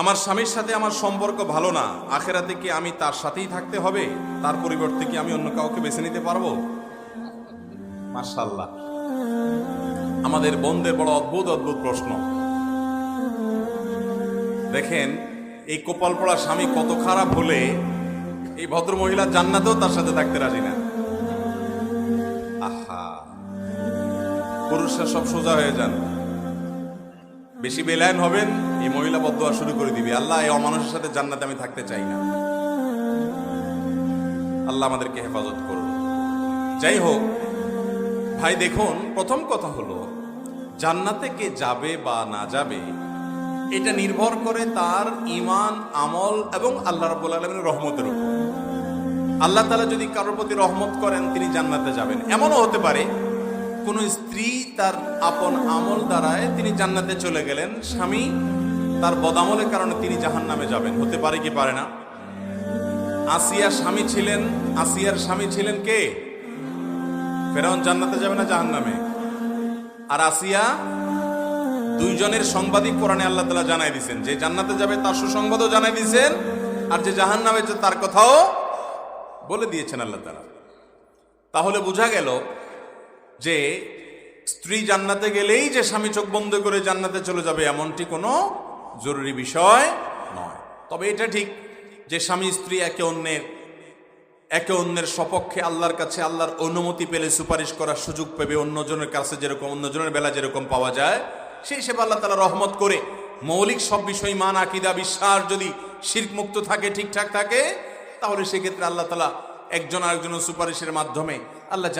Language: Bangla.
আমার স্বামীর সাথে আমার সম্পর্ক ভালো না, আখেরাতে কি আমি তার সাথেই থাকতে হবে? তার পরিবর্তে কি আমি অন্য কাউকে বেছে নিতে পারবো? মাশাআল্লাহ, আমাদের বোনদের বড় অদ্ভুত অদ্ভুত প্রশ্ন। দেখেন, এই কপাল পড়া স্বামী কত খারাপ হলে এই ভদ্র মহিলা জান্নাতেও তার সাথে থাকতে রাজি না। আহা, পুরুষরা সব সোজা হয়ে যান, বেশি বেলায়ন হবেন, এই মহিলা বদদুয়া শুরু করে দিবে, আল্লাহ এই অমানুষের সাথে জান্নাতে আমি থাকতে চাই না। আল্লাহ আমাদেরকে হেফাজত করুন। যাই হোক ভাই, দেখুন, প্রথম কথা হলো জান্নাতে কে যাবে বা না যাবে এটা নির্ভর করে তার ঈমান, আমল এবং আল্লাহ রাব্বুল আলামিনের রহমতের উপর। আল্লাহ তাআলা যদি কারোর প্রতি রহমত করেন তিনি জান্নাতে যাবেন। এমনও হতে পারে কোন স্ত্রী তার আপন আমল দ্বারায় তিনি জান্নাতে চলে গেলেন, স্বামী তার বদামলের কারণে তিনি জাহান্নামে যাবেন। হতে পারে কি পারে না? আসিয়ার স্বামী ছিলেন কে? ফেরাউন জান্নাতে যাবে না জাহান্নামে? আর আসিয়া দুইজনের সংবাদই কোরআনে আল্লাহ তাআলা জানাই দিয়েছেন, যে জান্নাতে যাবে তার সুসংবাদও জানাই দিয়েছেন, আর যে জাহান্নামে যাবে তার কথাও বলে দিয়েছেন আল্লাহ তাআলা। তাহলে বোঝা গেল যে স্ত্রী জান্নাতে গেলেই যে স্বামী চোখ বন্ধ করে জান্নাতে চলে যাবে এমনটি কোনো জরুরি বিষয় নয়। তবে এটা ঠিক যে স্বামী স্ত্রী একে অন্যের সপক্ষে আল্লাহর কাছে আল্লাহর অনুমতি পেলে সুপারিশ করার সুযোগ পাবে, অন্যজনের কাছে যেরকম অন্যজনের বেলা যেরকম পাওয়া যায়, সেই হিসেবে আল্লাহ তাআলা রহমত করে মৌলিক সব বিষয়, মান, আকীদা, বিশ্বাস যদি শিরক মুক্ত থাকে, ঠিকঠাক থাকে, তাহলে সেক্ষেত্রে আল্লাহ তাআলা একজন আরেকজনের সুপারিশের মাধ্যমে আল্লাহ